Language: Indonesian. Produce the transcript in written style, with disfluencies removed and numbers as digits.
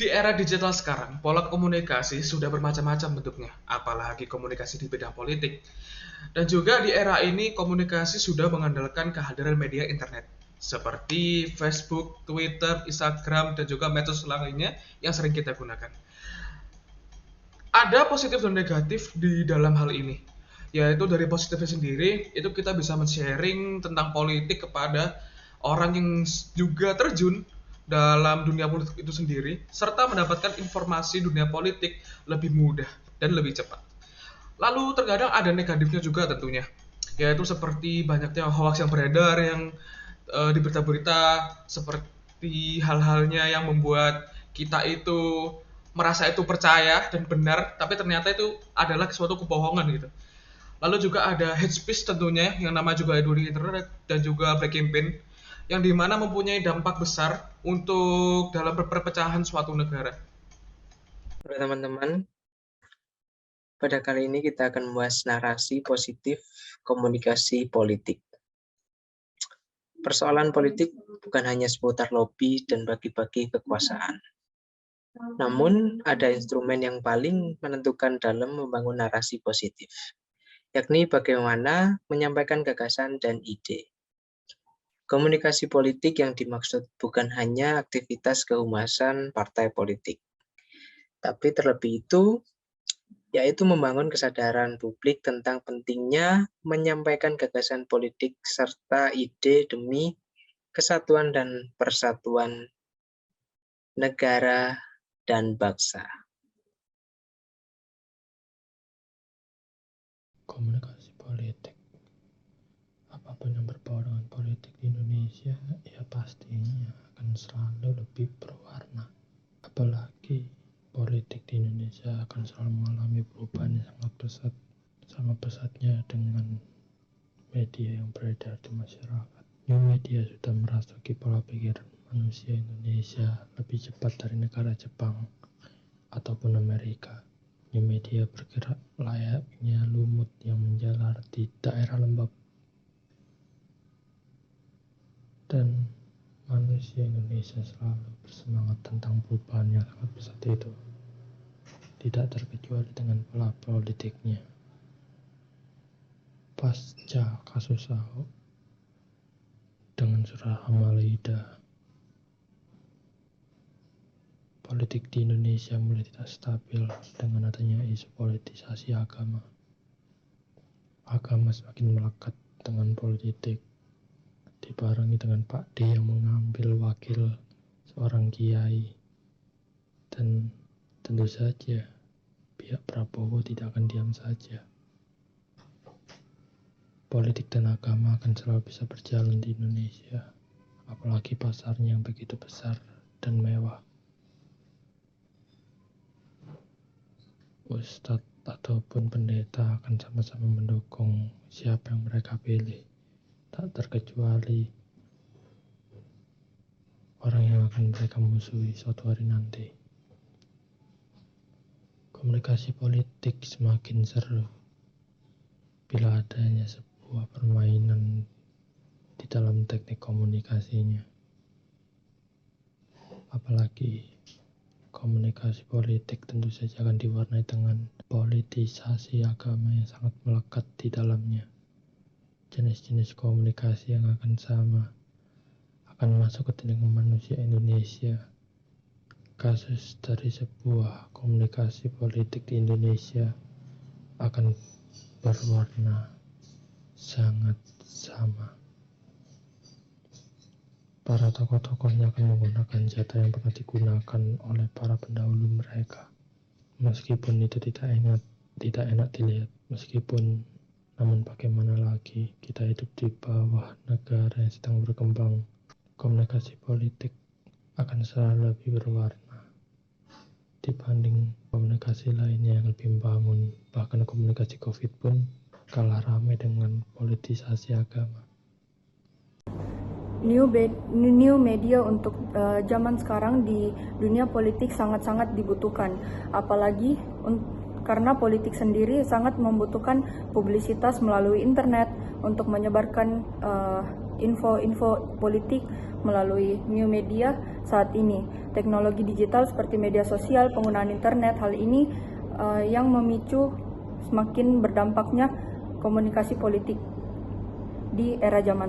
Di era digital sekarang, pola komunikasi sudah bermacam-macam bentuknya, apalagi komunikasi di bidang politik. Dan juga di era ini komunikasi sudah mengandalkan kehadiran media internet seperti Facebook, Twitter, Instagram, dan juga metode lainnya yang sering kita gunakan. Ada positif dan negatif di dalam hal ini, yaitu dari positifnya sendiri itu kita bisa men-sharing tentang politik kepada orang yang juga terjun dalam dunia politik itu sendiri serta mendapatkan informasi dunia politik lebih mudah dan lebih cepat. Lalu terkadang ada negatifnya juga tentunya, yaitu seperti banyaknya hoax yang beredar yang di berita-berita, seperti hal-halnya yang membuat kita itu merasa itu percaya dan benar, tapi ternyata itu adalah suatu kebohongan gitu. Lalu juga ada hate speech tentunya, yang nama juga ada di internet, dan juga black campaign, yang dimana mempunyai dampak besar untuk dalam perpecahan suatu negara. Halo teman-teman, pada kali ini kita akan membahas narasi positif komunikasi politik. Persoalan politik bukan hanya seputar lobby dan bagi-bagi kekuasaan. Namun, ada instrumen yang paling menentukan dalam membangun narasi positif, yakni bagaimana menyampaikan gagasan dan ide. Komunikasi politik yang dimaksud bukan hanya aktivitas kehumasan partai politik, tapi terlebih itu yaitu membangun kesadaran publik tentang pentingnya menyampaikan gagasan politik serta ide demi kesatuan dan persatuan negara dan bangsa. Komunikasi politik. Apapun yang berbau dengan politik di Indonesia, ya pastinya akan selalu lebih berwarna. Apalagi politik di Indonesia akan selalu mengalami perubahan yang sangat pesat, sama pesatnya dengan media yang beredar di masyarakat. New media sudah merasuki pola pikir manusia Indonesia lebih cepat dari negara Jepang ataupun Amerika. New media bergerak layaknya lumut yang menjalar di daerah lembab. Dan manusia Indonesia selalu bersemangat tentang perubahan yang sangat pesat itu. Tidak terkecuali dengan pola politiknya. Pasca kasus Ahok dengan surah Al-Maidah, politik di Indonesia mulai tidak stabil dengan adanya isu politisasi agama. Agama semakin melekat dengan politik, dibarengi dengan Pak D yang mengambil wakil seorang kiai. Dan tentu saja pihak Prabowo tidak akan diam saja. Politik dan agama akan selalu bisa berjalan di Indonesia, apalagi pasarnya yang begitu besar dan mewah. Ustadz ataupun pendeta akan sama-sama mendukung siapa yang mereka pilih, tak terkecuali orang yang akan mereka musuhi suatu hari nanti. Komunikasi politik semakin seru bila adanya sebuah permainan di dalam teknik komunikasinya. Apalagi komunikasi politik tentu saja akan diwarnai dengan politisasi agama yang sangat melekat di dalamnya. Jenis-jenis komunikasi yang akan sama akan masuk ke telinga manusia Indonesia. Kasus dari sebuah komunikasi politik di Indonesia akan berwarna sangat sama. Para tokoh-tokohnya akan menggunakan senjata yang pernah digunakan oleh para pendahulu mereka. Meskipun itu tidak enak dilihat, namun bagaimana lagi, kita hidup di bawah negara yang sedang berkembang. Komunikasi politik akan selalu lebih berwarna dibanding komunikasi lainnya yang lebih membangun. Bahkan komunikasi COVID pun kalah ramai dengan politisasi agama. New media untuk zaman sekarang di dunia politik sangat-sangat dibutuhkan, apalagi karena politik sendiri sangat membutuhkan publisitas melalui internet untuk menyebarkan info-info politik melalui new media saat ini. teknologi digital seperti media sosial, penggunaan internet, hal ini yang memicu semakin berdampaknya komunikasi politik di era zaman sekarang.